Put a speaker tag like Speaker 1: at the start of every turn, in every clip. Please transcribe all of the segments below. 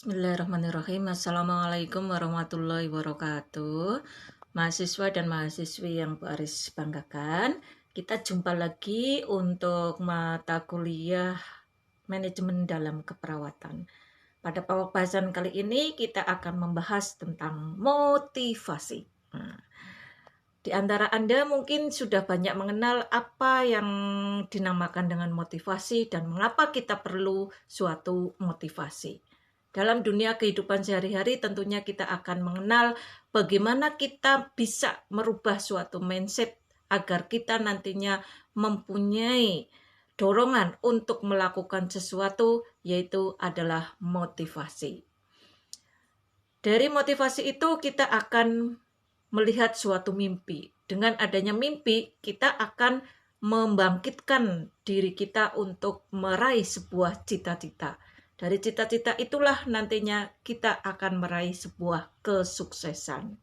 Speaker 1: Bismillahirrahmanirrahim. Assalamualaikum warahmatullahi wabarakatuh. Mahasiswa dan mahasiswi yang Bu Aris banggakan, kita jumpa lagi untuk mata kuliah manajemen dalam keperawatan. Pada pembahasan kali ini kita akan membahas tentang motivasi. Di antara Anda mungkin sudah banyak mengenal apa yang dinamakan dengan motivasi dan mengapa kita perlu suatu motivasi. Dalam dunia kehidupan sehari-hari tentunya kita akan mengenal bagaimana kita bisa merubah suatu mindset agar kita nantinya mempunyai dorongan untuk melakukan sesuatu, yaitu adalah motivasi. Dari motivasi itu kita akan melihat suatu mimpi. Dengan adanya mimpi, kita akan membangkitkan diri kita untuk meraih sebuah cita-cita. Dari cita-cita itulah nantinya kita akan meraih sebuah kesuksesan.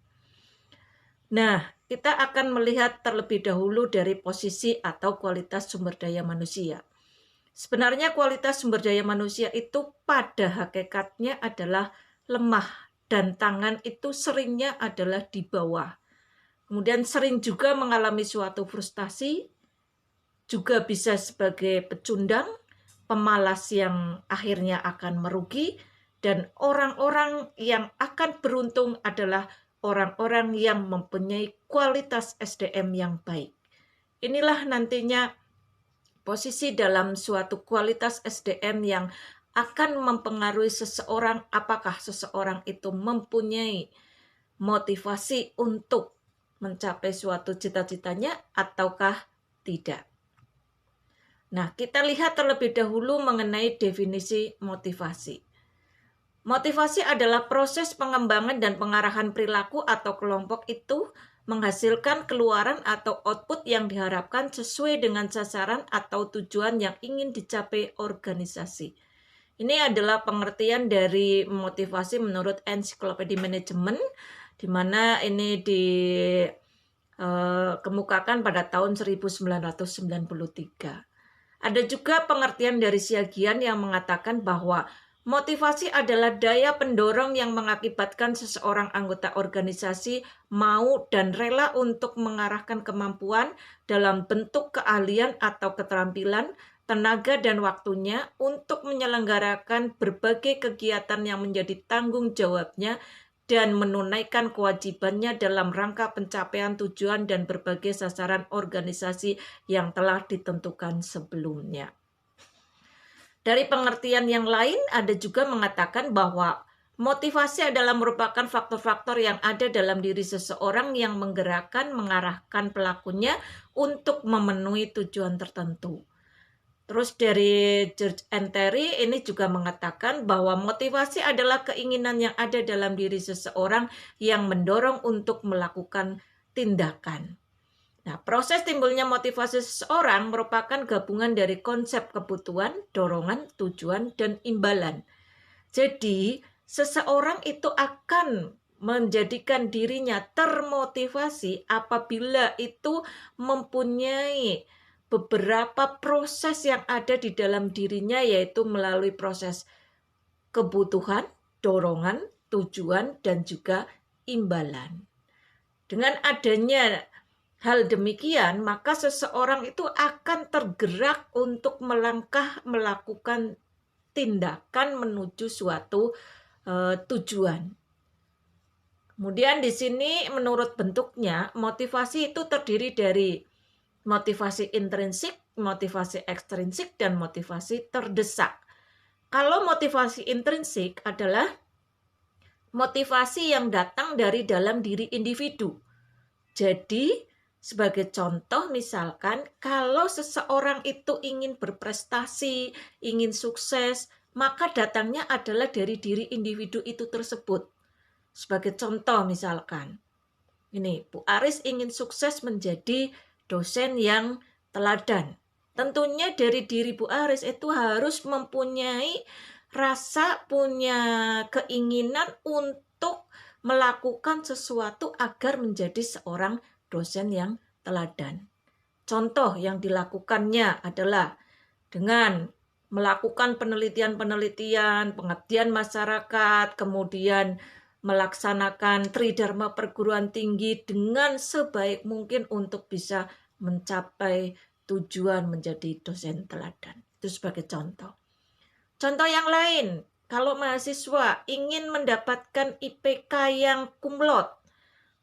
Speaker 1: Nah, kita akan melihat terlebih dahulu dari posisi atau kualitas sumber daya manusia. Sebenarnya kualitas sumber daya manusia itu pada hakikatnya adalah lemah dan tangan itu seringnya adalah di bawah. Kemudian sering juga mengalami suatu frustasi, juga bisa sebagai pecundang, pemalas yang akhirnya akan merugi, dan orang-orang yang akan beruntung adalah orang-orang yang mempunyai kualitas SDM yang baik. Inilah nantinya posisi dalam suatu kualitas SDM yang akan mempengaruhi seseorang, apakah seseorang itu mempunyai motivasi untuk mencapai suatu cita-citanya ataukah tidak. Nah, kita lihat terlebih dahulu mengenai definisi motivasi. Motivasi adalah proses pengembangan dan pengarahan perilaku atau kelompok itu menghasilkan keluaran atau output yang diharapkan sesuai dengan sasaran atau tujuan yang ingin dicapai organisasi. Ini adalah pengertian dari motivasi menurut ensiklopedia manajemen, di mana ini dikemukakan pada tahun 1993. Ada juga pengertian dari Siagian yang mengatakan bahwa motivasi adalah daya pendorong yang mengakibatkan seseorang anggota organisasi mau dan rela untuk mengarahkan kemampuan dalam bentuk keahlian atau keterampilan, tenaga dan waktunya untuk menyelenggarakan berbagai kegiatan yang menjadi tanggung jawabnya dan menunaikan kewajibannya dalam rangka pencapaian tujuan dan berbagai sasaran organisasi yang telah ditentukan sebelumnya. Dari pengertian yang lain, ada juga mengatakan bahwa motivasi adalah merupakan faktor-faktor yang ada dalam diri seseorang yang menggerakkan, mengarahkan pelakunya untuk memenuhi tujuan tertentu. Terus dari George and Terry ini juga mengatakan bahwa motivasi adalah keinginan yang ada dalam diri seseorang yang mendorong untuk melakukan tindakan. Nah, proses timbulnya motivasi seseorang merupakan gabungan dari konsep kebutuhan, dorongan, tujuan, dan imbalan. Jadi, seseorang itu akan menjadikan dirinya termotivasi apabila itu mempunyai beberapa proses yang ada di dalam dirinya, yaitu melalui proses kebutuhan, dorongan, tujuan, dan juga imbalan. Dengan adanya hal demikian, maka seseorang itu akan tergerak untuk melakukan tindakan menuju suatu tujuan. Kemudian di sini menurut bentuknya, motivasi itu terdiri dari motivasi intrinsik, motivasi ekstrinsik, dan motivasi terdesak. Kalau motivasi intrinsik adalah motivasi yang datang dari dalam diri individu. Jadi, sebagai contoh misalkan, kalau seseorang itu ingin berprestasi, ingin sukses, maka datangnya adalah dari diri individu itu tersebut. Sebagai contoh misalkan, ini Bu Aris ingin sukses menjadi dosen yang teladan. Tentunya dari diri Bu Aris itu harus mempunyai rasa, punya keinginan untuk melakukan sesuatu agar menjadi seorang dosen yang teladan. Contoh yang dilakukannya adalah dengan melakukan penelitian-penelitian, pengabdian masyarakat, kemudian melaksanakan tridharma perguruan tinggi dengan sebaik mungkin untuk bisa mencapai tujuan menjadi dosen teladan. Itu sebagai contoh. Contoh yang lain, kalau mahasiswa ingin mendapatkan IPK yang cum laude,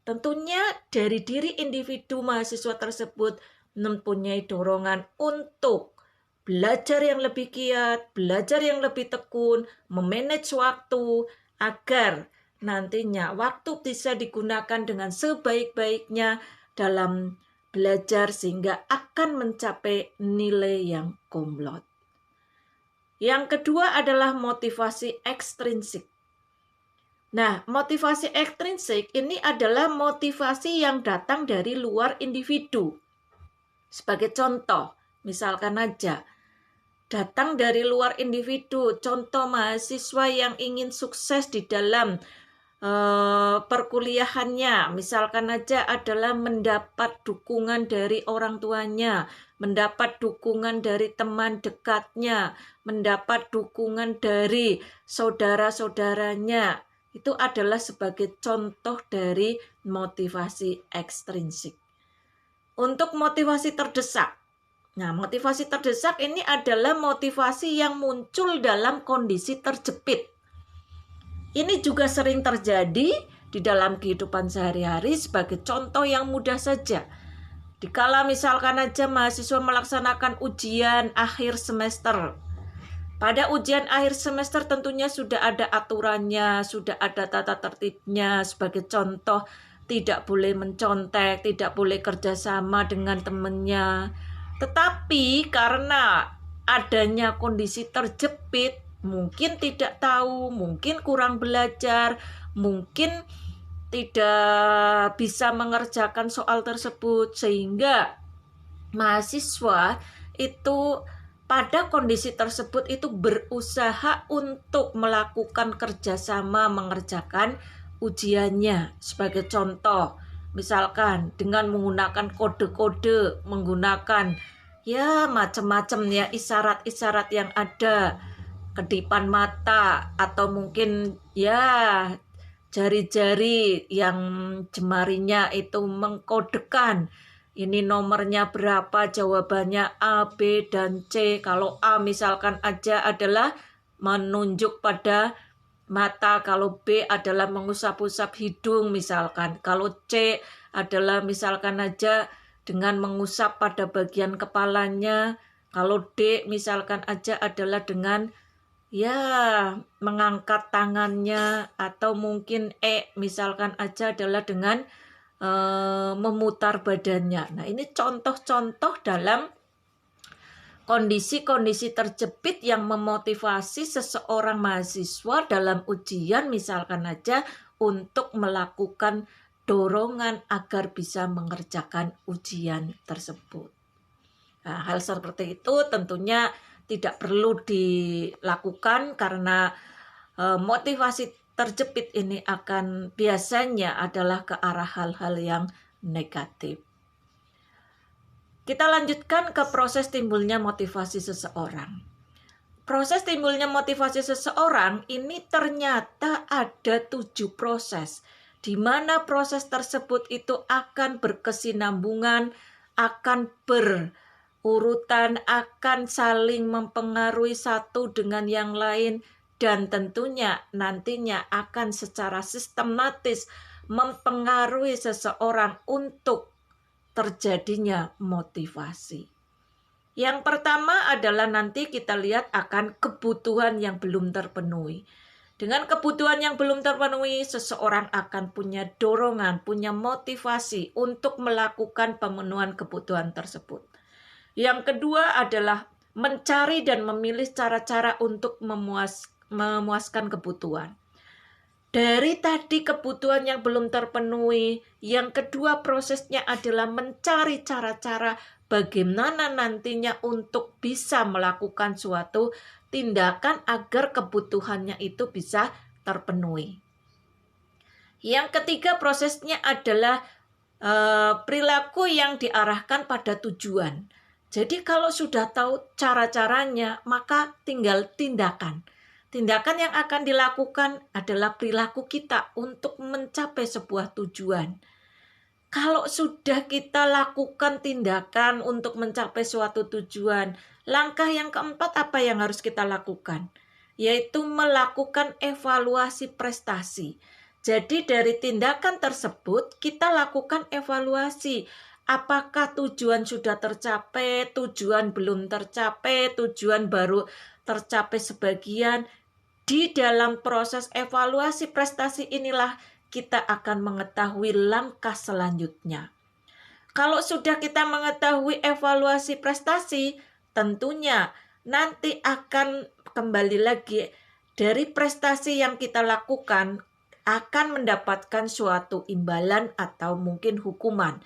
Speaker 1: tentunya dari diri individu mahasiswa tersebut mempunyai dorongan untuk belajar yang lebih giat, belajar yang lebih tekun, memanage waktu, agar nantinya waktu bisa digunakan dengan sebaik-baiknya dalam belajar sehingga akan mencapai nilai yang cum laude. Yang kedua adalah motivasi ekstrinsik. Nah, motivasi ekstrinsik ini adalah motivasi yang datang dari luar individu. Sebagai contoh, misalkan aja, datang dari luar individu, contoh mahasiswa yang ingin sukses di dalam perkuliahannya, misalkan aja adalah mendapat dukungan dari orang tuanya, mendapat dukungan dari teman dekatnya, mendapat dukungan dari saudara-saudaranya. Itu adalah sebagai contoh dari motivasi ekstrinsik. Untuk motivasi terdesak. Nah, motivasi terdesak ini adalah motivasi yang muncul dalam kondisi terjepit. Ini juga sering terjadi di dalam kehidupan sehari-hari. Sebagai contoh yang mudah saja, dikala misalkan aja mahasiswa melaksanakan ujian akhir semester. Pada ujian akhir semester tentunya sudah ada aturannya, sudah ada tata tertibnya. Sebagai contoh, tidak boleh mencontek, tidak boleh kerjasama dengan temannya. Tetapi karena adanya kondisi terjepit, mungkin tidak tahu, mungkin kurang belajar, mungkin tidak bisa mengerjakan soal tersebut, sehingga mahasiswa itu pada kondisi tersebut itu berusaha untuk melakukan kerjasama mengerjakan ujiannya. Sebagai contoh, misalkan dengan menggunakan kode-kode, menggunakan ya macam-macam ya isyarat-isyarat yang ada, kedipan mata, atau mungkin ya jari-jari yang jemarinya itu mengkodekan ini nomornya berapa, jawabannya A, B, dan C. Kalau A misalkan aja adalah menunjuk pada mata, kalau B adalah mengusap-usap hidung misalkan, kalau C adalah misalkan aja dengan mengusap pada bagian kepalanya, kalau D misalkan aja adalah dengan ya mengangkat tangannya, atau mungkin E misalkan aja adalah dengan memutar badannya. Nah, ini contoh-contoh dalam kondisi-kondisi terjepit yang memotivasi seseorang mahasiswa dalam ujian misalkan aja untuk melakukan dorongan agar bisa mengerjakan ujian tersebut. Nah, hal seperti itu tentunya tidak perlu dilakukan karena motivasi terjepit ini akan biasanya adalah ke arah hal-hal yang negatif. Kita lanjutkan ke proses timbulnya motivasi seseorang. Proses timbulnya motivasi seseorang ini ternyata ada 7 proses, di mana proses tersebut itu akan berkesinambungan, akan berurutan, akan saling mempengaruhi satu dengan yang lain, dan tentunya nantinya akan secara sistematis mempengaruhi seseorang untuk terjadinya motivasi. Yang pertama adalah nanti kita lihat akan kebutuhan yang belum terpenuhi. Dengan kebutuhan yang belum terpenuhi, seseorang akan punya dorongan, punya motivasi untuk melakukan pemenuhan kebutuhan tersebut. Yang kedua adalah mencari dan memilih cara-cara untuk memuaskan kebutuhan. Dari tadi kebutuhan yang belum terpenuhi, yang kedua prosesnya adalah mencari cara-cara bagaimana nantinya untuk bisa melakukan suatu tindakan agar kebutuhannya itu bisa terpenuhi. Yang ketiga prosesnya adalah perilaku yang diarahkan pada tujuan. Jadi kalau sudah tahu cara-caranya, maka tinggal tindakan. Tindakan yang akan dilakukan adalah perilaku kita untuk mencapai sebuah tujuan. Kalau sudah kita lakukan tindakan untuk mencapai suatu tujuan, langkah yang keempat apa yang harus kita lakukan? Yaitu melakukan evaluasi prestasi. Jadi dari tindakan tersebut kita lakukan evaluasi. Apakah tujuan sudah tercapai, tujuan belum tercapai, tujuan baru tercapai sebagian. Di dalam proses evaluasi prestasi inilah kita akan mengetahui langkah selanjutnya. Kalau sudah kita mengetahui evaluasi prestasi, tentunya nanti akan kembali lagi dari prestasi yang kita lakukan akan mendapatkan suatu imbalan atau mungkin hukuman.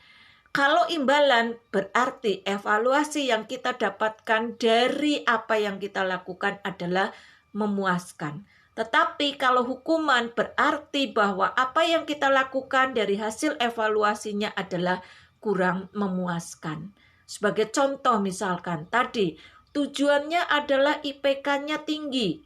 Speaker 1: Kalau imbalan berarti evaluasi yang kita dapatkan dari apa yang kita lakukan adalah memuaskan. Tetapi kalau hukuman berarti bahwa apa yang kita lakukan dari hasil evaluasinya adalah kurang memuaskan. Sebagai contoh misalkan tadi tujuannya adalah IPK-nya tinggi.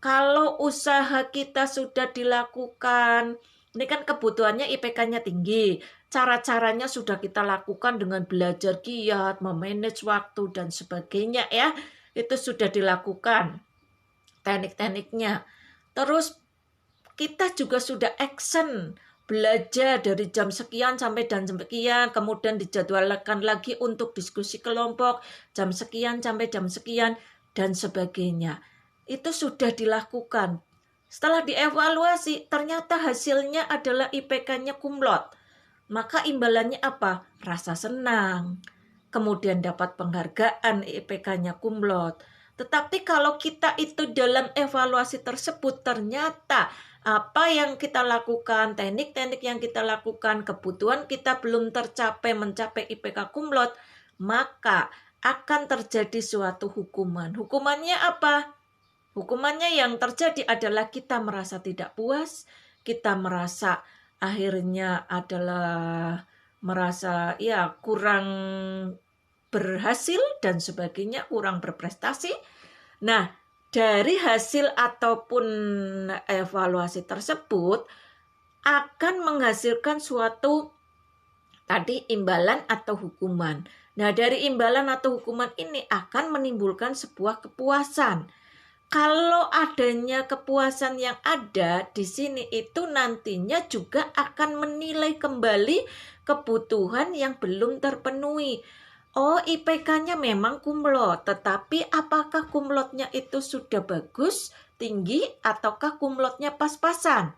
Speaker 1: Kalau usaha kita sudah dilakukan, ini kan kebutuhannya IPK-nya tinggi. Cara-caranya sudah kita lakukan dengan belajar giat, memanage waktu dan sebagainya ya. Itu sudah dilakukan teknik-tekniknya. Terus kita juga sudah action, belajar dari jam sekian sampai jam sekian, kemudian dijadwalkan lagi untuk diskusi kelompok jam sekian sampai jam sekian dan sebagainya. Itu sudah dilakukan. Setelah dievaluasi, ternyata hasilnya adalah IPK-nya kumlot. Maka imbalannya apa? Rasa senang. Kemudian dapat penghargaan IPK-nya kumlot. Tetapi kalau kita itu dalam evaluasi tersebut ternyata apa yang kita lakukan, teknik-teknik yang kita lakukan, kebutuhan kita belum tercapai mencapai IPK kumlot, maka akan terjadi suatu hukuman. Hukumannya apa? Hukumannya yang terjadi adalah kita merasa tidak puas, kita merasa akhirnya adalah merasa ya kurang berhasil dan sebagainya, kurang berprestasi. Nah, dari hasil ataupun evaluasi tersebut akan menghasilkan suatu tadi imbalan atau hukuman. Nah, dari imbalan atau hukuman ini akan menimbulkan sebuah kepuasan. Kalau adanya kepuasan yang ada di sini itu nantinya juga akan menilai kembali kebutuhan yang belum terpenuhi. Oh, IPK-nya memang kumlot, tetapi apakah kumlotnya itu sudah bagus, tinggi, ataukah kumlotnya pas-pasan?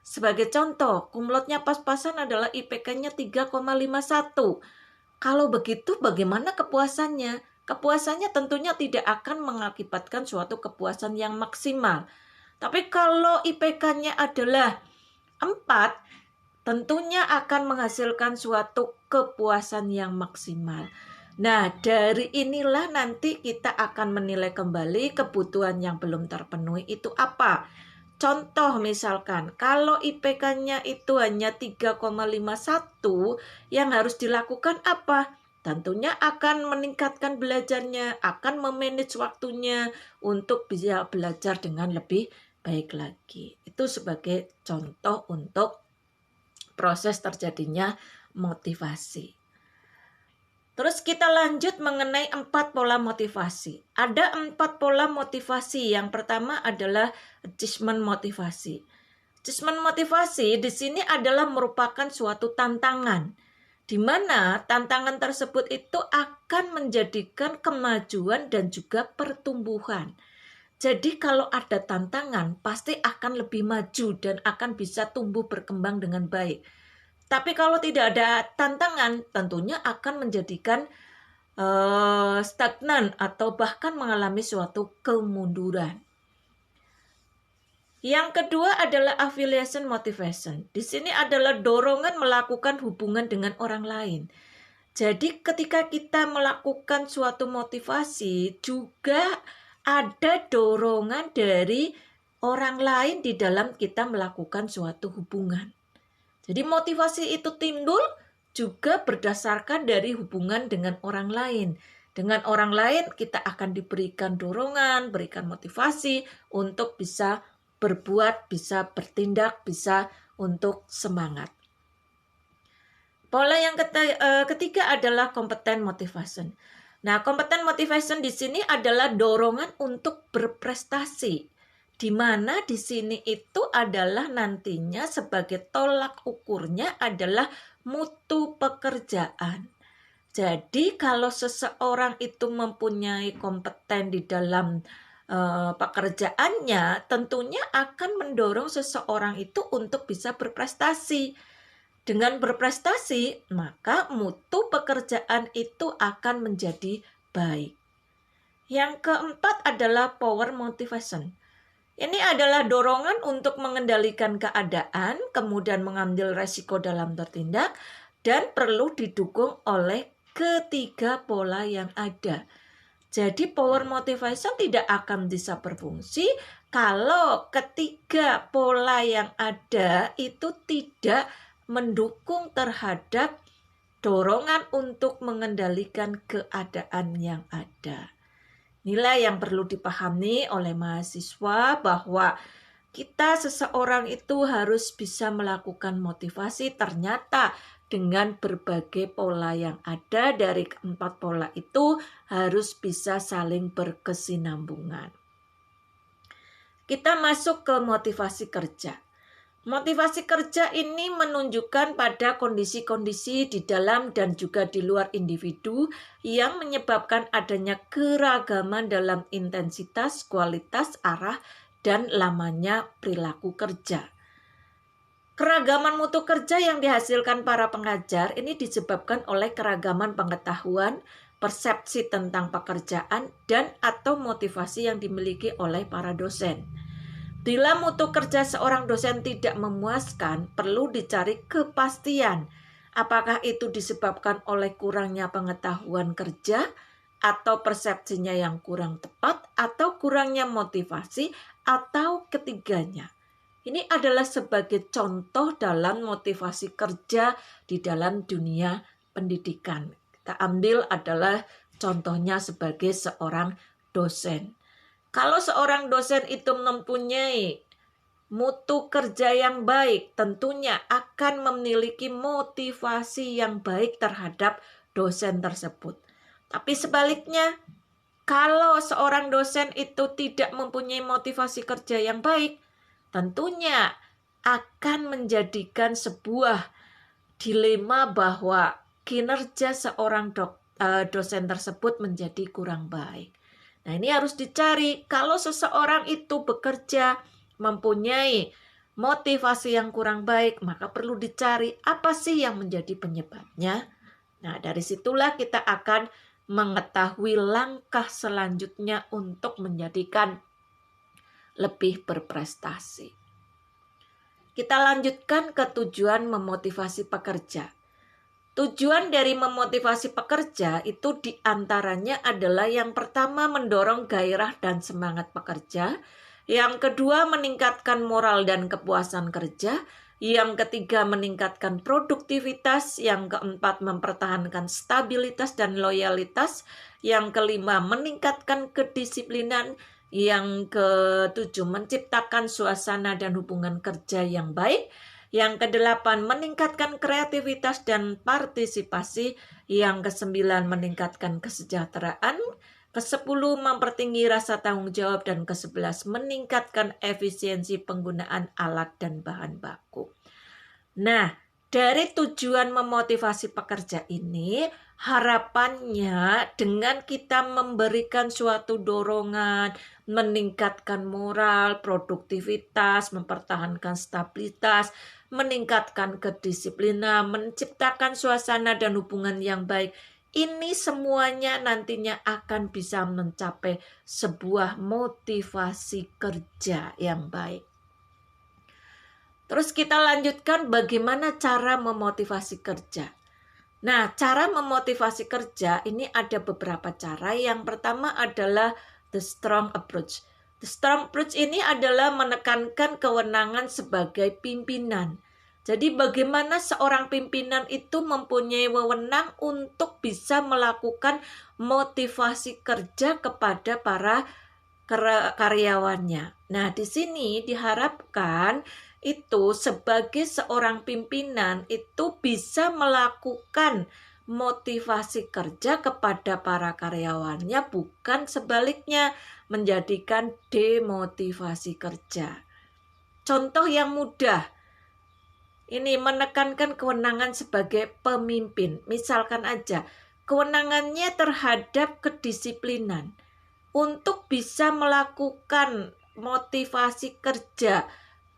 Speaker 1: Sebagai contoh, kumlotnya pas-pasan adalah IPK-nya 3,51. Kalau begitu bagaimana kepuasannya? Kepuasannya tentunya tidak akan mengakibatkan suatu kepuasan yang maksimal. Tapi kalau IPK-nya adalah 4, tentunya akan menghasilkan suatu kepuasan yang maksimal. Nah, dari inilah nanti kita akan menilai kembali kebutuhan yang belum terpenuhi itu apa. Contoh misalkan, kalau IPK-nya itu hanya 3,51, yang harus dilakukan apa? Tentunya akan meningkatkan belajarnya, akan memanage waktunya untuk bisa belajar dengan lebih baik lagi. Itu sebagai contoh untuk proses terjadinya motivasi. Terus kita lanjut mengenai 4 pola motivasi. Ada 4 pola motivasi. Yang pertama adalah achievement motivasi. Achievement motivasi di sini adalah merupakan suatu tantangan, di mana tantangan tersebut itu akan menjadikan kemajuan dan juga pertumbuhan. Jadi kalau ada tantangan, pasti akan lebih maju dan akan bisa tumbuh berkembang dengan baik. Tapi kalau tidak ada tantangan, tentunya akan menjadikan stagnan atau bahkan mengalami suatu kemunduran. Yang kedua adalah affiliation motivation. Di sini adalah dorongan melakukan hubungan dengan orang lain. Jadi ketika kita melakukan suatu motivasi, juga ada dorongan dari orang lain di dalam kita melakukan suatu hubungan. Jadi motivasi itu timbul juga berdasarkan dari hubungan dengan orang lain. Dengan orang lain kita akan diberikan dorongan, berikan motivasi untuk bisa berbuat, bisa bertindak, bisa untuk semangat. Pola yang ketiga adalah competence motivation. Nah, competence motivation di sini adalah dorongan untuk berprestasi, di mana di sini itu adalah nantinya sebagai tolak ukurnya adalah mutu pekerjaan. Jadi kalau seseorang itu mempunyai kompeten di dalam pekerjaannya, tentunya akan mendorong seseorang itu untuk bisa berprestasi. Dengan berprestasi, maka mutu pekerjaan itu akan menjadi baik. Yang keempat adalah power motivation. Ini adalah dorongan untuk mengendalikan keadaan, kemudian mengambil resiko dalam bertindak, dan perlu didukung oleh ketiga pola yang ada. Jadi power motivation tidak akan bisa berfungsi kalau ketiga pola yang ada itu tidak mendukung terhadap dorongan untuk mengendalikan keadaan yang ada. Inilah yang perlu dipahami oleh mahasiswa, bahwa kita seseorang itu harus bisa melakukan motivasi ternyata dengan berbagai pola yang ada. Dari keempat pola itu harus bisa saling berkesinambungan. Kita masuk ke motivasi kerja. Motivasi kerja ini menunjukkan pada kondisi-kondisi di dalam dan juga di luar individu yang menyebabkan adanya keragaman dalam intensitas, kualitas, arah, dan lamanya perilaku kerja. Keragaman mutu kerja yang dihasilkan para pengajar ini disebabkan oleh keragaman pengetahuan, persepsi tentang pekerjaan, dan atau motivasi yang dimiliki oleh para dosen. Bila mutu kerja seorang dosen tidak memuaskan, perlu dicari kepastian. Apakah itu disebabkan oleh kurangnya pengetahuan kerja, atau persepsinya yang kurang tepat, atau kurangnya motivasi, atau ketiganya. Ini adalah sebagai contoh dalam motivasi kerja di dalam dunia pendidikan. Kita ambil adalah contohnya sebagai seorang dosen. Kalau seorang dosen itu mempunyai mutu kerja yang baik, tentunya akan memiliki motivasi yang baik terhadap dosen tersebut. Tapi sebaliknya, kalau seorang dosen itu tidak mempunyai motivasi kerja yang baik, tentunya akan menjadikan sebuah dilema bahwa kinerja seorang dosen tersebut menjadi kurang baik. Nah, ini harus dicari. Kalau seseorang itu bekerja mempunyai motivasi yang kurang baik, maka perlu dicari apa sih yang menjadi penyebabnya. Nah, dari situlah kita akan mengetahui langkah selanjutnya untuk menjadikan lebih berprestasi. Kita lanjutkan ke tujuan memotivasi pekerja. Tujuan dari memotivasi pekerja itu diantaranya adalah yang pertama mendorong gairah dan semangat pekerja, yang kedua meningkatkan moral dan kepuasan kerja, yang ketiga meningkatkan produktivitas, yang keempat mempertahankan stabilitas dan loyalitas, yang kelima meningkatkan kedisiplinan, yang ketujuh menciptakan suasana dan hubungan kerja yang baik, yang kedelapan meningkatkan kreativitas dan partisipasi, yang kesembilan meningkatkan kesejahteraan, kesepuluh mempertinggi rasa tanggung jawab, dan kesebelas meningkatkan efisiensi penggunaan alat dan bahan baku. Nah, dari tujuan memotivasi pekerja ini, harapannya dengan kita memberikan suatu dorongan, meningkatkan moral, produktivitas, mempertahankan stabilitas, meningkatkan kedisiplinan, menciptakan suasana dan hubungan yang baik. Ini semuanya nantinya akan bisa mencapai sebuah motivasi kerja yang baik. Terus kita lanjutkan bagaimana cara memotivasi kerja. Nah, cara memotivasi kerja ini ada beberapa cara. Yang pertama adalah the strong approach. The strong approach ini adalah menekankan kewenangan sebagai pimpinan. Jadi bagaimana seorang pimpinan itu mempunyai wewenang untuk bisa melakukan motivasi kerja kepada para karyawannya. Nah, di sini diharapkan itu sebagai seorang pimpinan itu bisa melakukan motivasi kerja kepada para karyawannya, bukan sebaliknya menjadikan demotivasi kerja. Contoh yang mudah, ini menekankan kewenangan sebagai pemimpin. Misalkan aja, kewenangannya terhadap kedisiplinan untuk bisa melakukan motivasi kerja.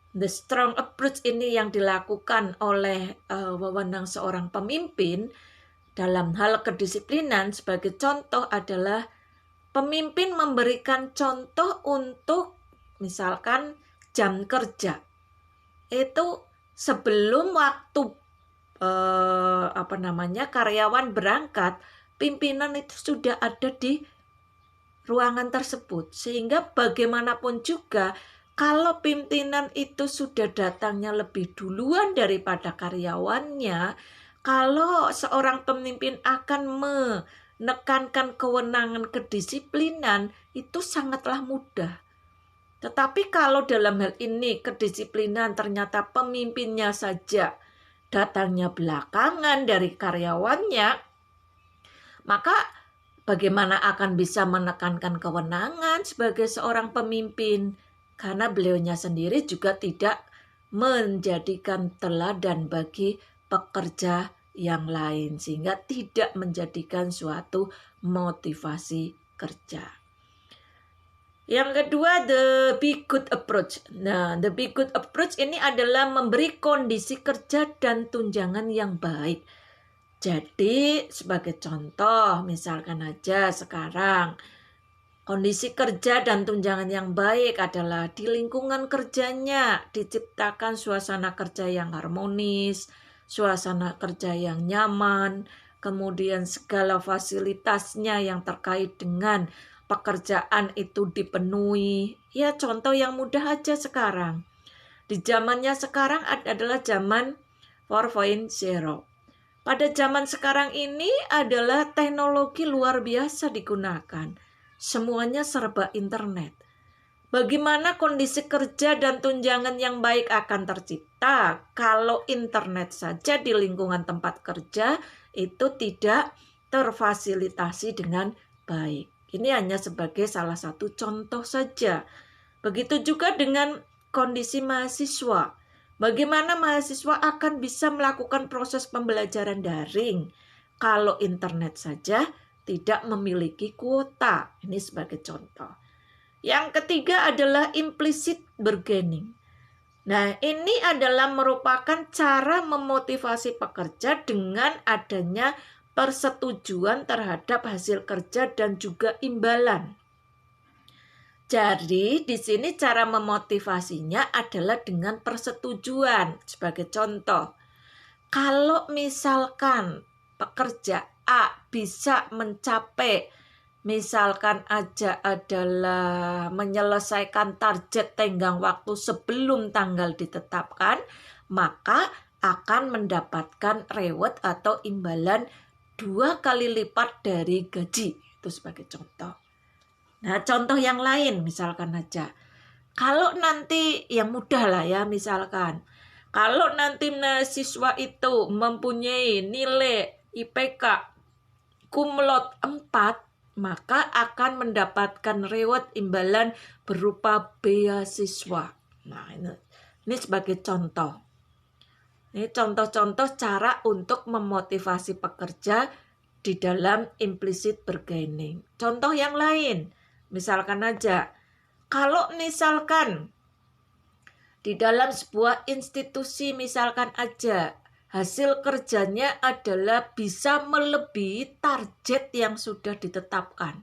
Speaker 1: The strong approach ini yang dilakukan oleh wewenang seorang pemimpin dalam hal kedisiplinan. Sebagai contoh adalah pemimpin memberikan contoh untuk misalkan jam kerja. Itu sebelum waktu karyawan berangkat, pimpinan itu sudah ada di ruangan tersebut. Sehingga bagaimanapun juga kalau pimpinan itu sudah datangnya lebih duluan daripada karyawannya, kalau seorang pemimpin akan menekankan kewenangan kedisiplinan, itu sangatlah mudah. Tetapi kalau dalam hal ini kedisiplinan ternyata pemimpinnya saja datangnya belakangan dari karyawannya, maka bagaimana akan bisa menekankan kewenangan sebagai seorang pemimpin? Karena beliaunya sendiri juga tidak menjadikan teladan bagi pekerja yang lain, sehingga tidak menjadikan suatu motivasi kerja. Yang kedua, the be good approach. Nah, the be good approach ini adalah memberi kondisi kerja dan tunjangan yang baik. Jadi, sebagai contoh, misalkan aja sekarang, kondisi kerja dan tunjangan yang baik adalah di lingkungan kerjanya diciptakan suasana kerja yang harmonis, suasana kerja yang nyaman, kemudian segala fasilitasnya yang terkait dengan pekerjaan itu dipenuhi. Ya, contoh yang mudah aja sekarang. Di zamannya sekarang adalah zaman 4.0. Pada zaman sekarang ini adalah teknologi luar biasa digunakan. Semuanya serba internet. Bagaimana kondisi kerja dan tunjangan yang baik akan tercipta kalau internet saja di lingkungan tempat kerja itu tidak terfasilitasi dengan baik. Ini hanya sebagai salah satu contoh saja. Begitu juga dengan kondisi mahasiswa. Bagaimana mahasiswa akan bisa melakukan proses pembelajaran daring kalau internet saja tidak memiliki kuota? Ini sebagai contoh. Yang ketiga adalah implicit bargaining. Nah, ini adalah merupakan cara memotivasi pekerja dengan adanya persetujuan terhadap hasil kerja dan juga imbalan. Jadi di sini cara memotivasinya adalah dengan persetujuan. Sebagai contoh, kalau misalkan pekerja A bisa mencapai, misalkan aja adalah menyelesaikan target tenggang waktu sebelum tanggal ditetapkan, maka akan mendapatkan reward atau imbalan 2 kali lipat dari gaji. Itu sebagai contoh. Nah, contoh yang lain misalkan aja. Kalau nanti yang mudah lah ya, misalkan kalau nanti mahasiswa itu mempunyai nilai IPK cum laude 4, maka akan mendapatkan reward imbalan berupa beasiswa. Nah, ini sebagai contoh. Ini contoh-contoh cara untuk memotivasi pekerja di dalam implicit bargaining. Contoh yang lain, misalkan aja, kalau misalkan di dalam sebuah institusi misalkan aja hasil kerjanya adalah bisa melebihi target yang sudah ditetapkan.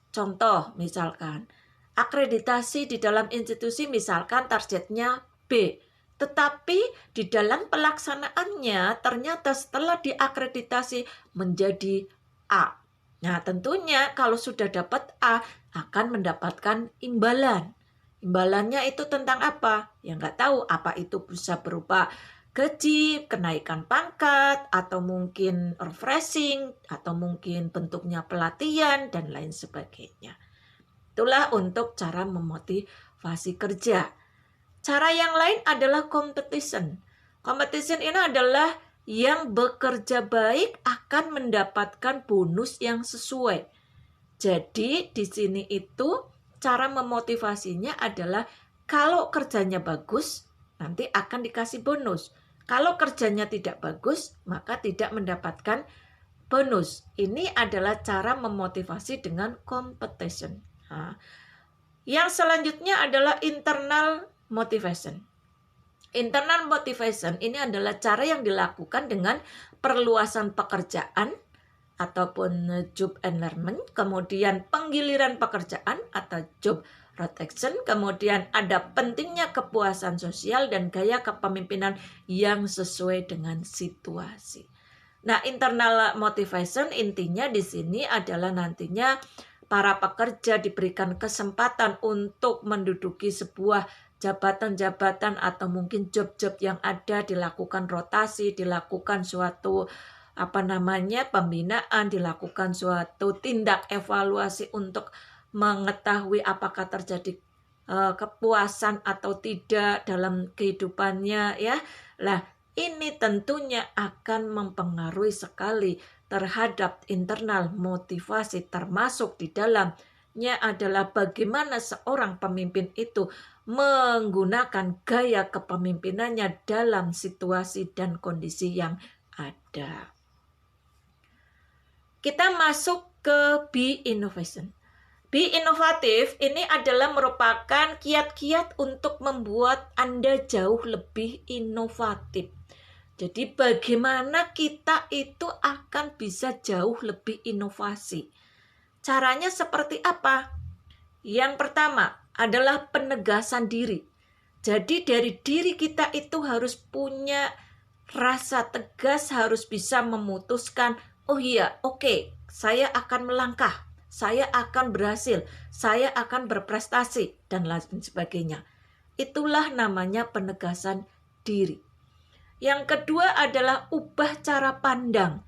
Speaker 1: Contoh misalkan, akreditasi di dalam institusi misalkan targetnya B. Tetapi di dalam pelaksanaannya ternyata setelah diakreditasi menjadi A. Nah, tentunya kalau sudah dapat A akan mendapatkan imbalan. Imbalannya itu tentang apa? Ya nggak tahu apa itu bisa berupa gaji, kenaikan pangkat, atau mungkin refreshing, atau mungkin bentuknya pelatihan, dan lain sebagainya. Itulah untuk cara memotivasi kerja. Cara yang lain adalah competition. Competition ini adalah yang bekerja baik akan mendapatkan bonus yang sesuai. Jadi di sini itu cara memotivasinya adalah kalau kerjanya bagus, nanti akan dikasih bonus. Kalau kerjanya tidak bagus, maka tidak mendapatkan bonus. Ini adalah cara memotivasi dengan competition. Nah, yang selanjutnya adalah internal motivation. Internal motivation ini adalah cara yang dilakukan dengan perluasan pekerjaan ataupun job enlargement, kemudian penggiliran pekerjaan atau job rotation, kemudian ada pentingnya kepuasan sosial dan gaya kepemimpinan yang sesuai dengan situasi. Nah, internal motivation intinya di sini adalah nantinya para pekerja diberikan kesempatan untuk menduduki sebuah jabatan-jabatan atau mungkin job-job yang ada, dilakukan rotasi, dilakukan suatu pembinaan, dilakukan suatu tindak evaluasi untuk mengetahui apakah terjadi kepuasan atau tidak dalam kehidupannya ya. Lah, ini tentunya akan mempengaruhi sekali terhadap internal motivasi, termasuk di dalamnya adalah bagaimana seorang pemimpin itu menggunakan gaya kepemimpinannya dalam situasi dan kondisi yang ada. Kita masuk ke Be Innovation. Be inovatif ini adalah merupakan kiat-kiat untuk membuat Anda jauh lebih inovatif. Jadi bagaimana kita itu akan bisa jauh lebih inovasi. Caranya seperti apa? Yang pertama adalah penegasan diri. Jadi dari diri kita itu harus punya rasa tegas, harus bisa memutuskan, oh iya, oke, saya akan melangkah, saya akan berhasil, saya akan berprestasi, dan lain sebagainya. Itulah namanya penegasan diri. Yang kedua adalah ubah cara pandang.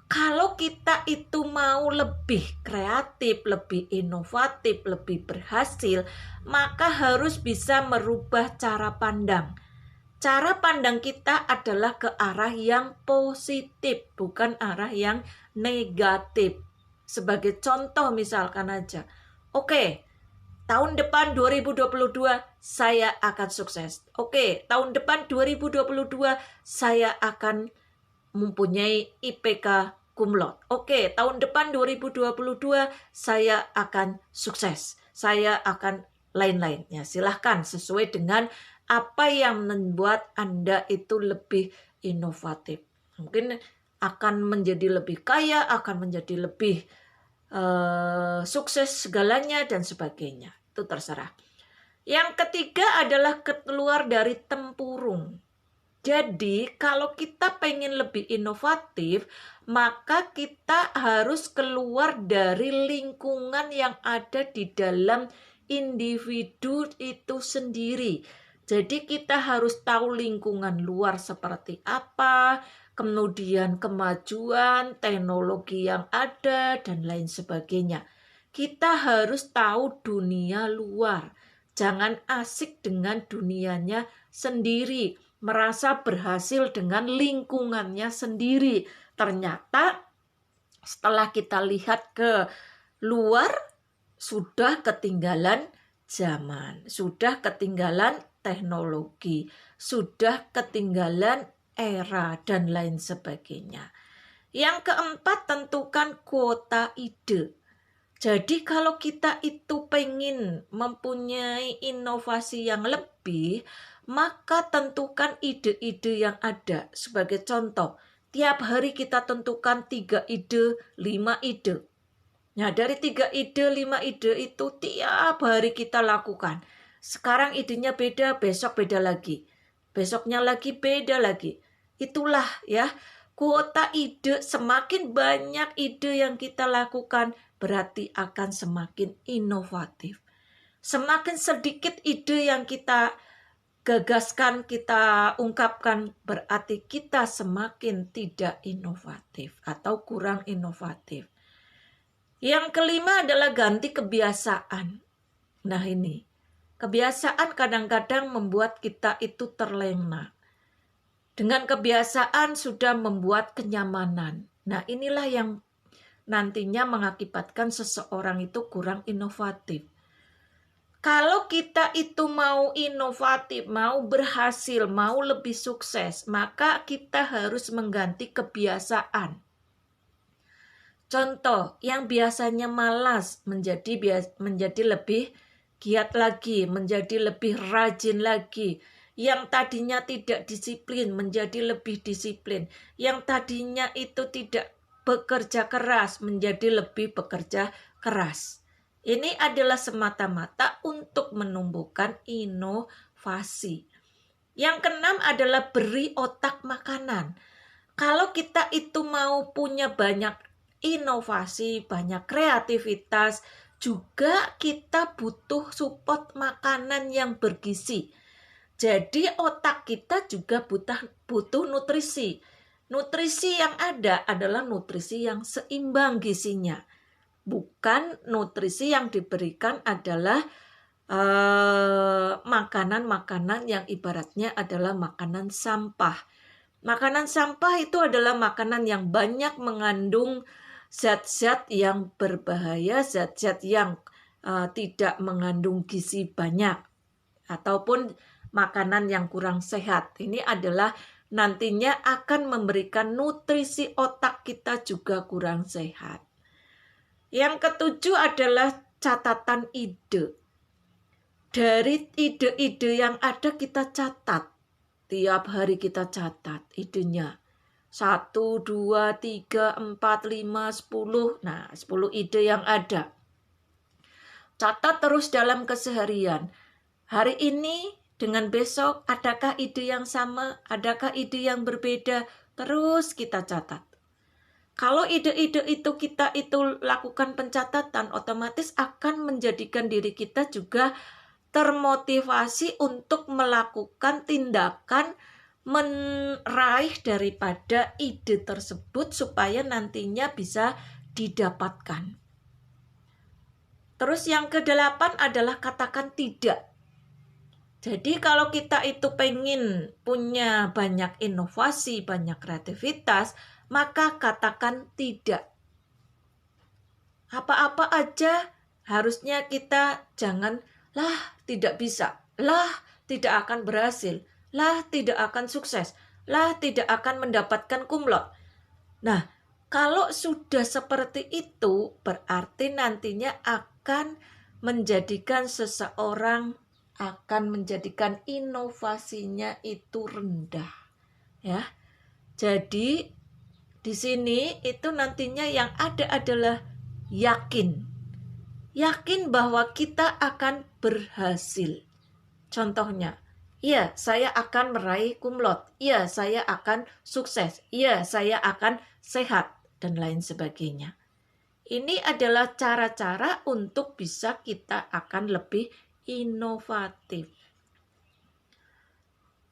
Speaker 1: Kalau kita itu mau lebih kreatif, lebih inovatif, lebih berhasil, maka harus bisa merubah cara pandang. Cara pandang kita adalah ke arah yang positif, bukan arah yang negatif. Sebagai contoh misalkan aja, oke, tahun depan 2022 saya akan sukses. Oke, tahun depan 2022 saya akan mempunyai IPK cum laude. Oke, tahun depan 2022 saya akan sukses. Saya akan lain-lainnya. Silahkan sesuai dengan apa yang membuat Anda itu lebih inovatif. Mungkin akan menjadi lebih kaya, akan menjadi lebih sukses segalanya dan sebagainya. Itu terserah. Yang ketiga adalah keluar dari tempurung. Jadi kalau kita pengen lebih inovatif, maka kita harus keluar dari lingkungan yang ada di dalam individu itu sendiri. Jadi kita harus tahu lingkungan luar seperti apa, kemudian kemajuan, teknologi yang ada, dan lain sebagainya. Kita harus tahu dunia luar. Jangan asik dengan dunianya sendiri, merasa berhasil dengan lingkungannya sendiri. Ternyata setelah kita lihat ke luar, sudah ketinggalan zaman, sudah ketinggalan teknologi, sudah ketinggalan era, dan lain sebagainya. Yang keempat, tentukan kuota ide. Jadi kalau kita itu pengen mempunyai inovasi yang lebih, maka tentukan ide-ide yang ada. Sebagai contoh, tiap hari kita tentukan 3 ide, 5 ide. Nah, dari 3 ide, 5 ide itu tiap hari kita lakukan. Sekarang idenya beda, besok beda lagi. Besoknya lagi beda lagi. Itulah ya, kuota ide, semakin banyak ide yang kita lakukan, berarti akan semakin inovatif. Semakin sedikit ide yang kita gagaskan, kita ungkapkan, berarti kita semakin tidak inovatif atau kurang inovatif. Yang kelima adalah ganti kebiasaan. Nah ini, kebiasaan kadang-kadang membuat kita itu terlena. Dengan kebiasaan sudah membuat kenyamanan. Nah inilah yang nantinya mengakibatkan seseorang itu kurang inovatif. Kalau kita itu mau inovatif, mau berhasil, mau lebih sukses, maka kita harus mengganti kebiasaan. Contoh, yang biasanya malas menjadi lebih giat lagi, menjadi lebih rajin lagi. Yang tadinya tidak disiplin menjadi lebih disiplin. Yang tadinya itu tidak bekerja keras menjadi lebih bekerja keras. Ini adalah semata-mata untuk menumbuhkan inovasi. Yang keenam adalah beri otak makanan. Kalau kita itu mau punya banyak inovasi, banyak kreativitas, juga kita butuh support makanan yang bergizi. Jadi otak kita juga butuh nutrisi. Nutrisi yang ada adalah nutrisi yang seimbang gizinya. Bukan nutrisi yang diberikan adalah makanan-makanan yang ibaratnya adalah makanan sampah. Makanan sampah itu adalah makanan yang banyak mengandung zat-zat yang berbahaya, zat-zat yang tidak mengandung gizi banyak, ataupun makanan yang kurang sehat. Ini adalah nantinya akan memberikan nutrisi otak kita juga kurang sehat. Yang ketujuh adalah catatan ide. Dari ide-ide yang ada kita catat. Tiap hari kita catat idenya. 1, 2, 3, 4, 5, 10. Nah, 10 ide yang ada. Catat terus dalam keseharian. Hari ini dengan besok, adakah ide yang sama? Adakah ide yang berbeda? Terus kita catat. Kalau ide-ide itu kita itu lakukan pencatatan, otomatis akan menjadikan diri kita juga termotivasi untuk melakukan tindakan meraih daripada ide tersebut supaya nantinya bisa didapatkan. Terus yang ke-8 adalah katakan tidak. Jadi kalau kita itu pengen punya banyak inovasi, banyak kreativitas, maka katakan tidak. Apa-apa aja harusnya kita jangan, lah tidak bisa, lah tidak akan berhasil, lah tidak akan sukses, lah tidak akan mendapatkan kumlot. Nah, kalau sudah seperti itu, berarti nantinya akan menjadikan seseorang, akan menjadikan inovasinya itu rendah. Ya. Jadi di sini itu nantinya yang ada adalah yakin. Yakin bahwa kita akan berhasil. Contohnya, iya saya akan meraih kumlot, iya saya akan sukses, iya saya akan sehat, dan lain sebagainya. Ini adalah cara-cara untuk bisa kita akan lebih inovatif.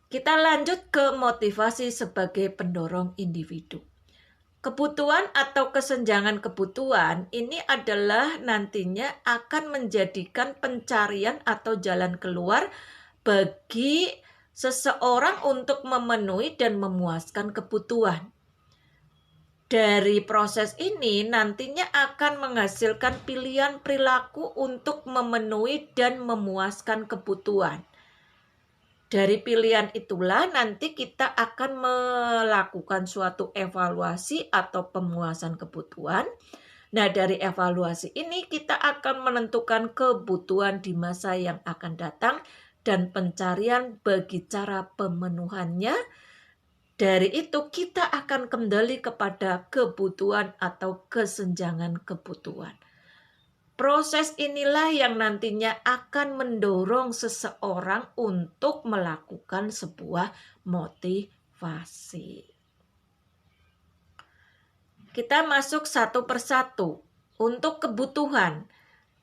Speaker 1: Kita lanjut ke motivasi sebagai pendorong individu. Kebutuhan atau kesenjangan kebutuhan ini adalah nantinya akan menjadikan pencarian atau jalan keluar bagi seseorang untuk memenuhi dan memuaskan kebutuhan. Dari proses ini nantinya akan menghasilkan pilihan perilaku untuk memenuhi dan memuaskan kebutuhan. Dari pilihan itulah nanti kita akan melakukan suatu evaluasi atau pemuasan kebutuhan. Nah, dari evaluasi ini kita akan menentukan kebutuhan di masa yang akan datang dan pencarian bagi cara pemenuhannya. Dari itu kita akan kembali kepada kebutuhan atau kesenjangan kebutuhan. Proses inilah yang nantinya akan mendorong seseorang untuk melakukan sebuah motivasi. Kita masuk satu persatu. Untuk kebutuhan.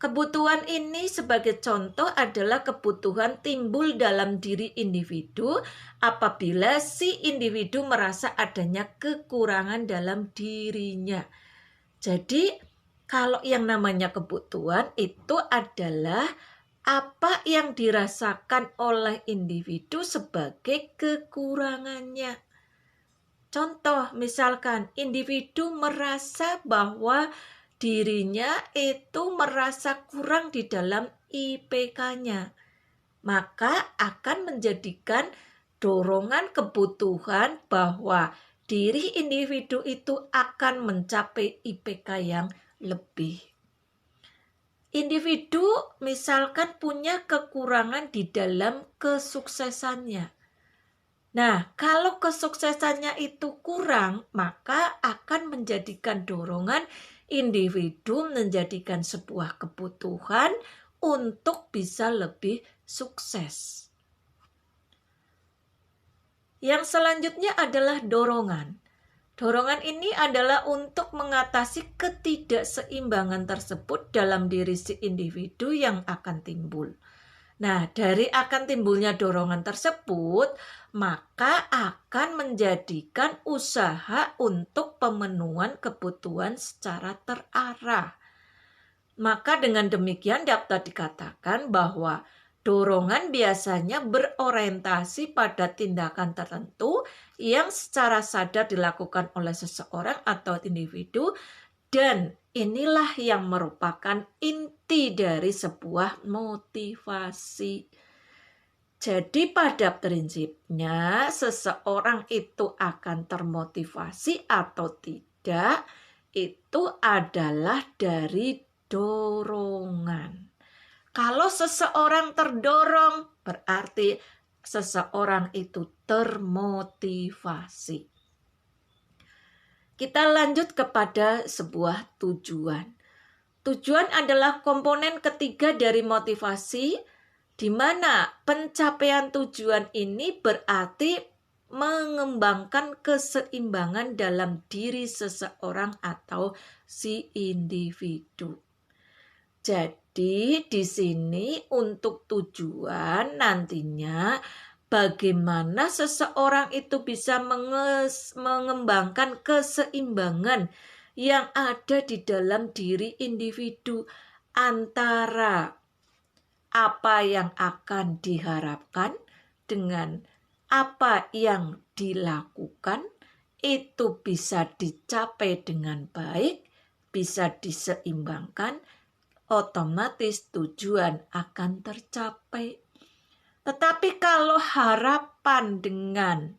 Speaker 1: Kebutuhan ini sebagai contoh adalah kebutuhan timbul dalam diri individu apabila si individu merasa adanya kekurangan dalam dirinya. Jadi kalau yang namanya kebutuhan itu adalah apa yang dirasakan oleh individu sebagai kekurangannya. Contoh, misalkan individu merasa bahwa dirinya itu merasa kurang di dalam IPK-nya, maka akan menjadikan dorongan kebutuhan bahwa diri individu itu akan mencapai IPK yang lebih. Individu misalkan punya kekurangan di dalam kesuksesannya. Nah, kalau kesuksesannya itu kurang, maka akan menjadikan dorongan individu menjadikan sebuah kebutuhan untuk bisa lebih sukses. Yang selanjutnya adalah dorongan. Dorongan ini adalah untuk mengatasi ketidakseimbangan tersebut dalam diri si individu yang akan timbul. Nah, dari akan timbulnya dorongan tersebut, maka akan menjadikan usaha untuk pemenuhan kebutuhan secara terarah. Maka dengan demikian dapat dikatakan bahwa dorongan biasanya berorientasi pada tindakan tertentu yang secara sadar dilakukan oleh seseorang atau individu, dan inilah yang merupakan inti dari sebuah motivasi. Jadi pada prinsipnya seseorang itu akan termotivasi atau tidak itu adalah dari dorongan. Kalau seseorang terdorong berarti seseorang itu termotivasi. Kita lanjut kepada sebuah tujuan. Tujuan adalah komponen ketiga dari motivasi, di mana pencapaian tujuan ini berarti mengembangkan keseimbangan dalam diri seseorang atau si individu. Jadi di sini untuk tujuan nantinya bagaimana seseorang itu bisa mengembangkan keseimbangan yang ada di dalam diri individu antara apa yang akan diharapkan dengan apa yang dilakukan, itu bisa dicapai dengan baik, bisa diseimbangkan, otomatis tujuan akan tercapai. Tetapi kalau harapan dengan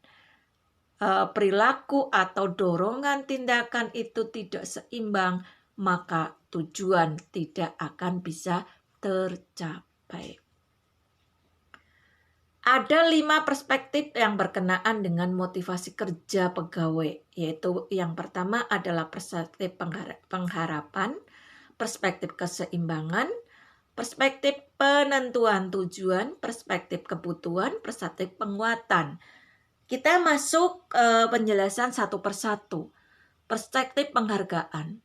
Speaker 1: perilaku atau dorongan tindakan itu tidak seimbang, maka tujuan tidak akan bisa tercapai. Ada 5 perspektif yang berkenaan dengan motivasi kerja pegawai, yaitu yang pertama adalah perspektif pengharapan, perspektif keseimbangan, perspektif penentuan tujuan, perspektif kebutuhan, perspektif penguatan. Kita masuk penjelasan satu persatu. Perspektif penghargaan.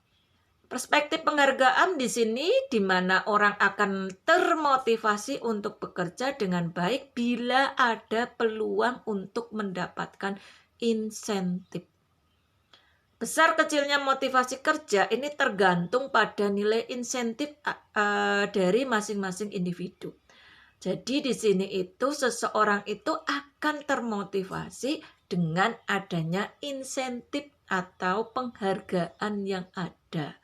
Speaker 1: Perspektif penghargaan di sini di mana orang akan termotivasi untuk bekerja dengan baik bila ada peluang untuk mendapatkan insentif. Besar kecilnya motivasi kerja ini tergantung pada nilai insentif dari masing-masing individu. Jadi di sini itu seseorang itu akan termotivasi dengan adanya insentif atau penghargaan yang ada.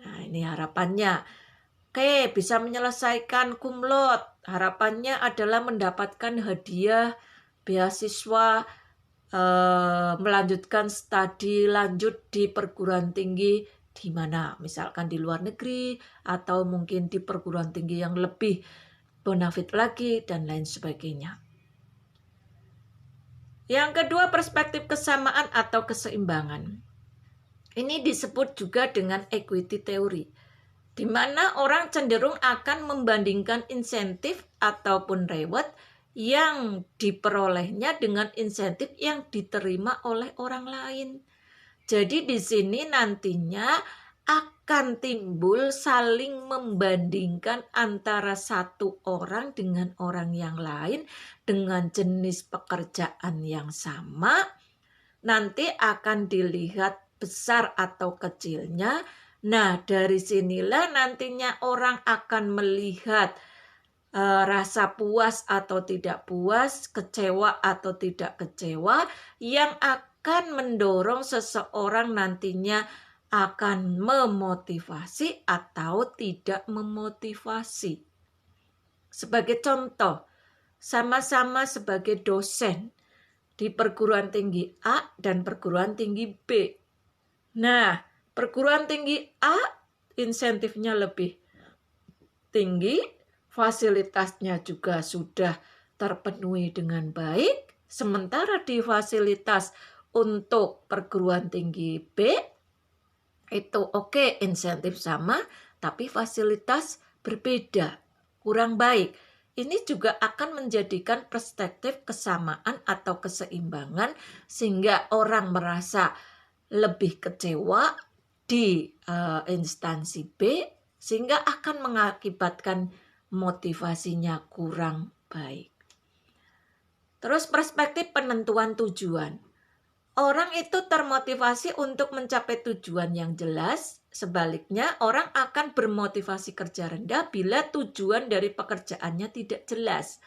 Speaker 1: Nah, ini harapannya. Oke, bisa menyelesaikan cum laude. Harapannya adalah mendapatkan hadiah beasiswa melanjutkan studi lanjut di perguruan tinggi di mana, misalkan di luar negeri atau mungkin di perguruan tinggi yang lebih bonafit lagi dan lain sebagainya. Yang kedua, perspektif kesamaan atau keseimbangan. Ini disebut juga dengan equity theory, di mana orang cenderung akan membandingkan insentif ataupun reward yang diperolehnya dengan insentif yang diterima oleh orang lain. Jadi di sini nantinya akan timbul saling membandingkan antara satu orang dengan orang yang lain dengan jenis pekerjaan yang sama. Nanti akan dilihat besar atau kecilnya. Nah, dari sinilah nantinya orang akan melihat rasa puas atau tidak puas, kecewa atau tidak kecewa, yang akan mendorong seseorang nantinya akan memotivasi atau tidak memotivasi. Sebagai contoh, sama-sama sebagai dosen di perguruan tinggi A dan perguruan tinggi B. Nah, perguruan tinggi A insentifnya lebih tinggi, fasilitasnya juga sudah terpenuhi dengan baik, sementara di fasilitas untuk perguruan tinggi B itu oke, insentif sama, tapi fasilitas berbeda, kurang baik. Ini juga akan menjadikan perspektif kesamaan atau keseimbangan sehingga orang merasa lebih kecewa di instansi B sehingga akan mengakibatkan motivasinya kurang baik. Terus perspektif penentuan tujuan. Orang itu termotivasi untuk mencapai tujuan yang jelas. Sebaliknya, orang akan bermotivasi kerja rendah bila tujuan dari pekerjaannya tidak jelas.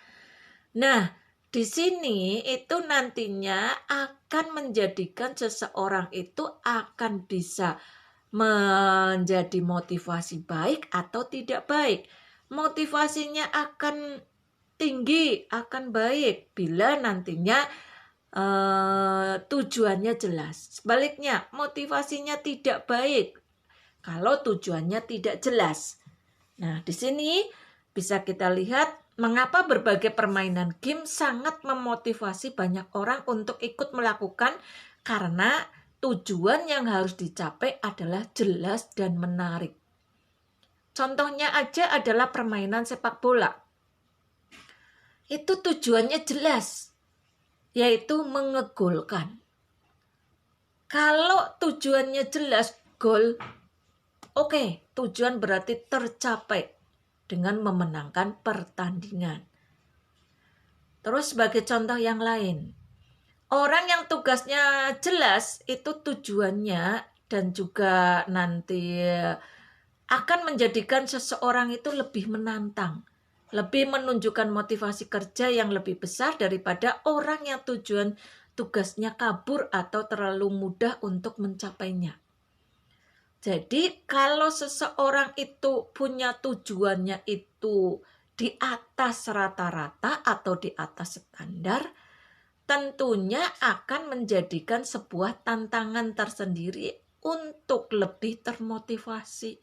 Speaker 1: Nah, di sini itu nantinya akan menjadikan seseorang itu akan bisa menjadi motivasi baik atau tidak baik. Motivasinya akan tinggi, akan baik bila nantinya tujuannya jelas. Sebaliknya, motivasinya tidak baik kalau tujuannya tidak jelas. Nah, di sini bisa kita lihat mengapa berbagai permainan game sangat memotivasi banyak orang untuk ikut melakukan, karena tujuan yang harus dicapai adalah jelas dan menarik. Contohnya aja adalah permainan sepak bola. Itu tujuannya jelas, yaitu mengegolkan. Kalau tujuannya jelas, gol, oke, tujuan berarti tercapai dengan memenangkan pertandingan. Terus sebagai contoh yang lain, orang yang tugasnya jelas itu tujuannya dan juga nanti akan menjadikan seseorang itu lebih menantang, lebih menunjukkan motivasi kerja yang lebih besar daripada orang yang tugasnya kabur atau terlalu mudah untuk mencapainya. Jadi kalau seseorang itu punya tujuannya itu di atas rata-rata atau di atas standar, tentunya akan menjadikan sebuah tantangan tersendiri untuk lebih termotivasi.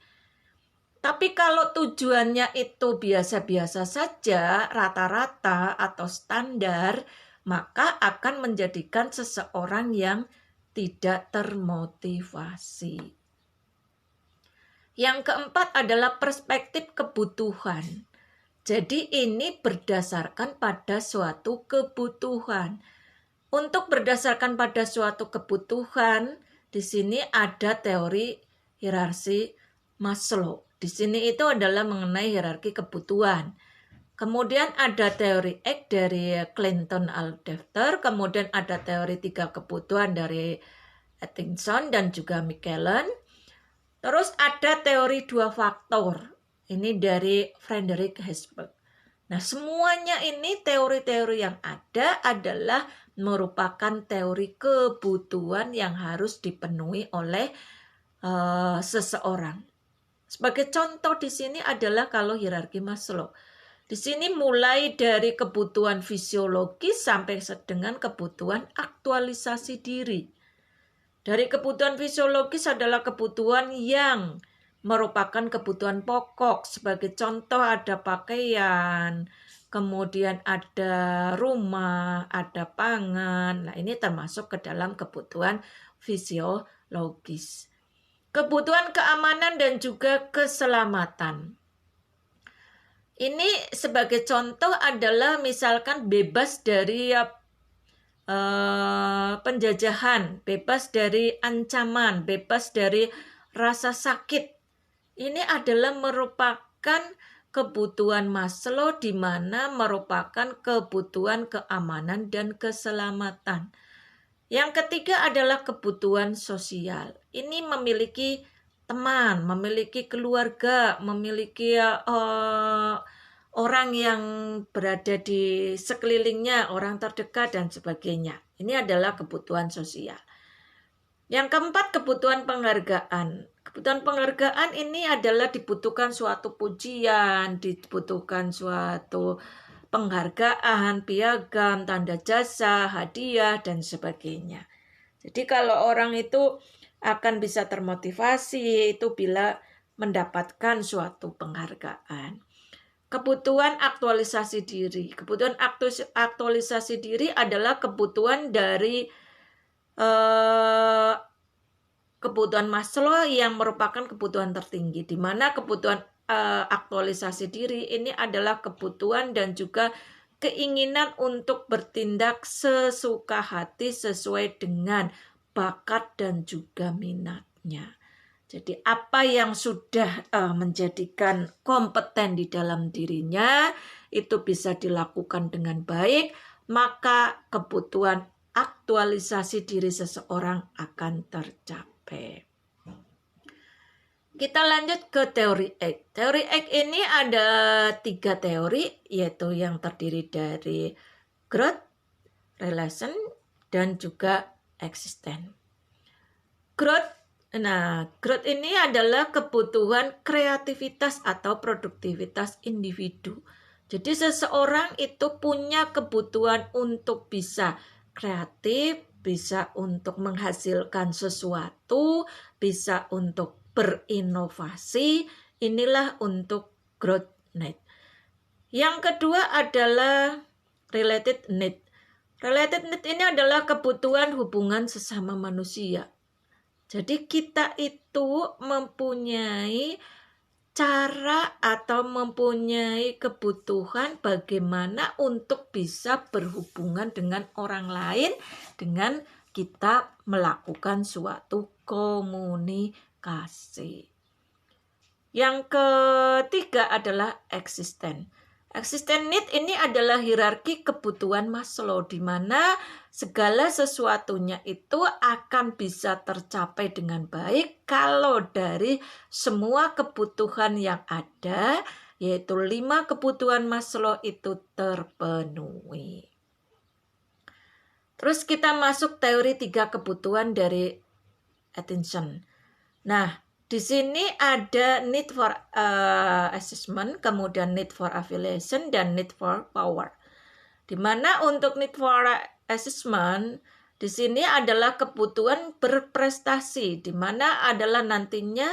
Speaker 1: Tapi kalau tujuannya itu biasa-biasa saja, rata-rata atau standar, maka akan menjadikan seseorang yang tidak termotivasi. Yang keempat adalah perspektif kebutuhan. Jadi ini berdasarkan pada suatu kebutuhan. Untuk berdasarkan pada suatu kebutuhan, di sini ada teori hierarki Maslow. Di sini itu adalah mengenai hierarki kebutuhan. Kemudian ada teori X dari Clinton Alexander, kemudian ada teori 3 kebutuhan dari Atkinson dan juga Michelin. Terus ada teori 2 faktor. Ini dari Frederick Herzberg. Nah, semuanya ini teori-teori yang ada adalah merupakan teori kebutuhan yang harus dipenuhi oleh seseorang. Sebagai contoh di sini adalah kalau hierarki Maslow. Di sini mulai dari kebutuhan fisiologis sampai dengan kebutuhan aktualisasi diri. Dari kebutuhan fisiologis adalah kebutuhan yang merupakan kebutuhan pokok. Sebagai contoh ada pakaian, kemudian ada rumah, ada pangan. Nah, ini termasuk ke dalam kebutuhan fisiologis. Kebutuhan keamanan dan juga keselamatan. Ini sebagai contoh adalah misalkan bebas dari penjajahan, bebas dari ancaman, bebas dari rasa sakit. Ini adalah merupakan kebutuhan Maslow, di mana merupakan kebutuhan keamanan dan keselamatan. Yang ketiga adalah kebutuhan sosial. Ini memiliki teman, memiliki keluarga, memiliki orang yang berada di sekelilingnya, orang terdekat dan sebagainya. Ini adalah kebutuhan sosial. Yang keempat, kebutuhan penghargaan. Kebutuhan penghargaan ini adalah dibutuhkan suatu pujian, dibutuhkan suatu penghargaan, piagam, tanda jasa, hadiah, dan sebagainya. Jadi kalau orang itu akan bisa termotivasi itu bila mendapatkan suatu penghargaan. Kebutuhan aktualisasi diri. Kebutuhan aktualisasi diri adalah kebutuhan dari kebutuhan Maslow yang merupakan kebutuhan tertinggi, di mana kebutuhan aktualisasi diri ini adalah kebutuhan dan juga keinginan untuk bertindak sesuka hati sesuai dengan bakat dan juga minatnya. Jadi apa yang sudah menjadikan kompeten di dalam dirinya itu bisa dilakukan dengan baik, maka kebutuhan aktualisasi diri seseorang akan tercapai. Kita lanjut ke teori X. Teori X ini ada 3 teori, yaitu yang terdiri dari growth, relation, dan juga existence. Growth ini adalah kebutuhan kreativitas atau produktivitas individu. Jadi seseorang itu punya kebutuhan untuk bisa kreatif, bisa untuk menghasilkan sesuatu, bisa untuk berinovasi. Inilah untuk growth need. Yang kedua adalah related need. Related need ini adalah kebutuhan hubungan sesama manusia. Jadi kita itu mempunyai cara atau mempunyai kebutuhan bagaimana untuk bisa berhubungan dengan orang lain dengan kita melakukan suatu komunikasi. Yang ketiga adalah existence. Existence need ini adalah hierarki kebutuhan Maslow, di mana segala sesuatunya itu akan bisa tercapai dengan baik kalau dari semua kebutuhan yang ada, yaitu 5 kebutuhan Maslow itu terpenuhi. Terus kita masuk teori 3 kebutuhan dari attention. Nah, di sini ada need for assessment, kemudian need for affiliation, dan need for power. Di mana untuk need for assessment di sini adalah kebutuhan berprestasi, di mana adalah nantinya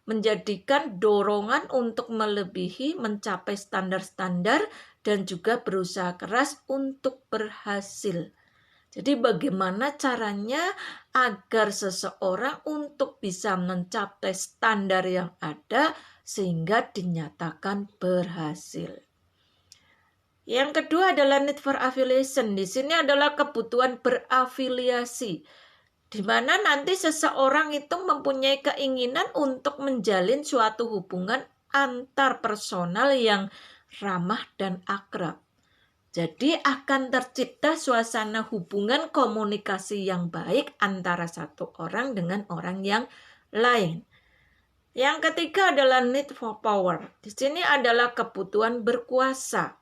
Speaker 1: menjadikan dorongan untuk melebihi, mencapai standar-standar, dan juga berusaha keras untuk berhasil. Jadi bagaimana caranya agar seseorang untuk bisa mencapai standar yang ada sehingga dinyatakan berhasil. Yang kedua adalah need for affiliation. Di sini adalah kebutuhan berafiliasi, di mana nanti seseorang itu mempunyai keinginan untuk menjalin suatu hubungan antar personal yang ramah dan akrab. Jadi akan tercipta suasana hubungan komunikasi yang baik antara satu orang dengan orang yang lain. Yang ketiga adalah need for power. Di sini adalah kebutuhan berkuasa.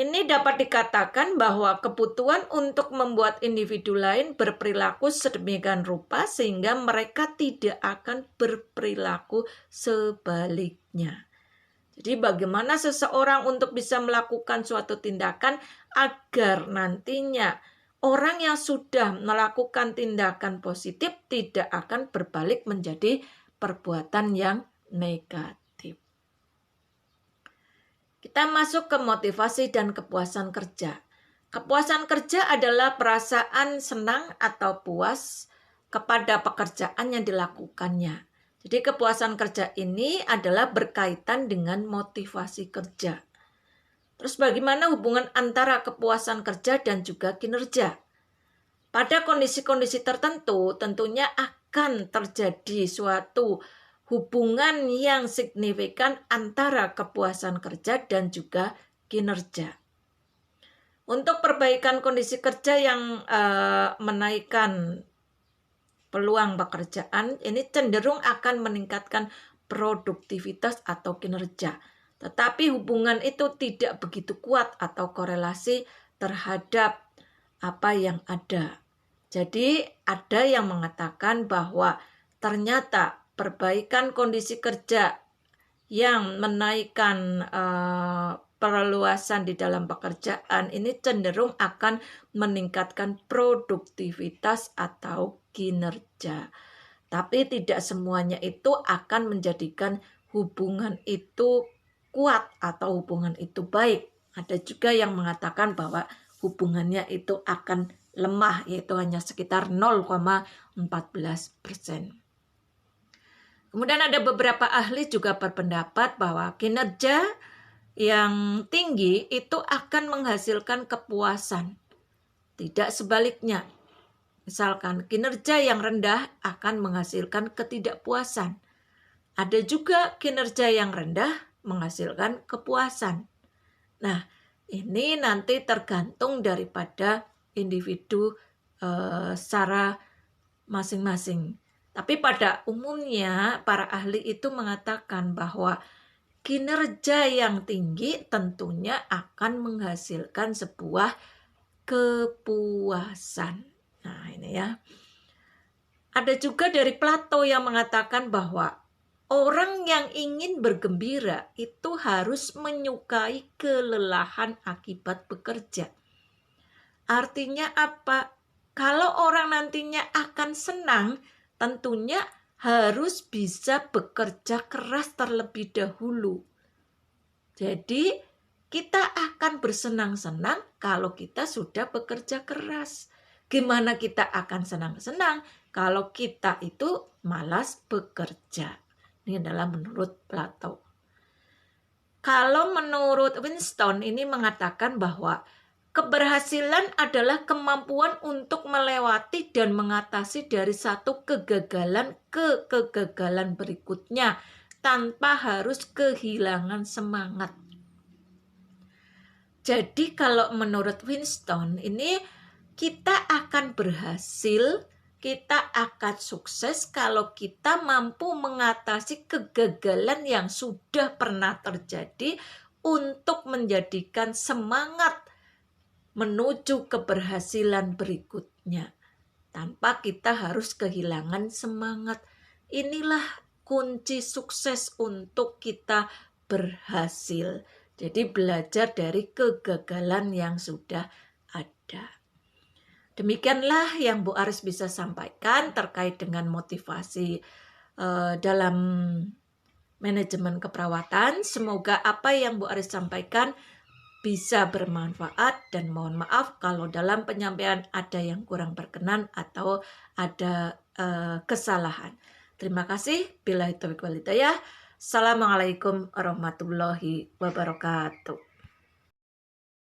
Speaker 1: Ini dapat dikatakan bahwa kebutuhan untuk membuat individu lain berperilaku sedemikian rupa sehingga mereka tidak akan berperilaku sebaliknya. Jadi bagaimana seseorang untuk bisa melakukan suatu tindakan agar nantinya orang yang sudah melakukan tindakan positif tidak akan berbalik menjadi perbuatan yang negatif. Kita masuk ke motivasi dan kepuasan kerja. Kepuasan kerja adalah perasaan senang atau puas kepada pekerjaan yang dilakukannya. Jadi kepuasan kerja ini adalah berkaitan dengan motivasi kerja. Terus bagaimana hubungan antara kepuasan kerja dan juga kinerja? Pada kondisi-kondisi tertentu tentunya akan terjadi suatu hubungan yang signifikan antara kepuasan kerja dan juga kinerja. Untuk perbaikan kondisi kerja yang menaikkan peluang pekerjaan, ini cenderung akan meningkatkan produktivitas atau kinerja. Tetapi hubungan itu tidak begitu kuat atau korelasi terhadap apa yang ada. Jadi ada yang mengatakan bahwa ternyata perbaikan kondisi kerja yang menaikkan perluasan di dalam pekerjaan ini cenderung akan meningkatkan produktivitas atau kinerja. Tapi tidak semuanya itu akan menjadikan hubungan itu kuat atau hubungan itu baik. Ada juga yang mengatakan bahwa hubungannya itu akan lemah, yaitu hanya sekitar 0,14%. Kemudian ada beberapa ahli juga berpendapat bahwa kinerja yang tinggi itu akan menghasilkan kepuasan. Tidak sebaliknya. Misalkan kinerja yang rendah akan menghasilkan ketidakpuasan. Ada juga kinerja yang rendah menghasilkan kepuasan. Nah, ini nanti tergantung daripada individu secara masing-masing. Tapi pada umumnya para ahli itu mengatakan bahwa kinerja yang tinggi tentunya akan menghasilkan sebuah kepuasan. Nah, ini ya. Ada juga dari Plato yang mengatakan bahwa orang yang ingin bergembira itu harus menyukai kelelahan akibat bekerja. Artinya apa? Kalau orang nantinya akan senang, tentunya harus bisa bekerja keras terlebih dahulu. Jadi kita akan bersenang-senang kalau kita sudah bekerja keras. Gimana kita akan senang-senang kalau kita itu malas bekerja? Ini adalah menurut Plato. Kalau menurut Winston ini mengatakan bahwa keberhasilan adalah kemampuan untuk melewati dan mengatasi dari satu kegagalan ke kegagalan berikutnya tanpa harus kehilangan semangat. Jadi kalau menurut Winston ini kita akan berhasil, kita akan sukses kalau kita mampu mengatasi kegagalan yang sudah pernah terjadi untuk menjadikan semangat menuju keberhasilan berikutnya tanpa kita harus kehilangan semangat. Inilah kunci sukses untuk kita berhasil. Jadi belajar dari kegagalan yang sudah ada. Demikianlah yang Bu Aris bisa sampaikan terkait dengan motivasi dalam manajemen keperawatan. Semoga apa yang Bu Aris sampaikan bisa bermanfaat, dan mohon maaf kalau dalam penyampaian ada yang kurang berkenan atau ada kesalahan. Terima kasih. Billahi taufiq wal hidayah. Assalamualaikum warahmatullahi wabarakatuh.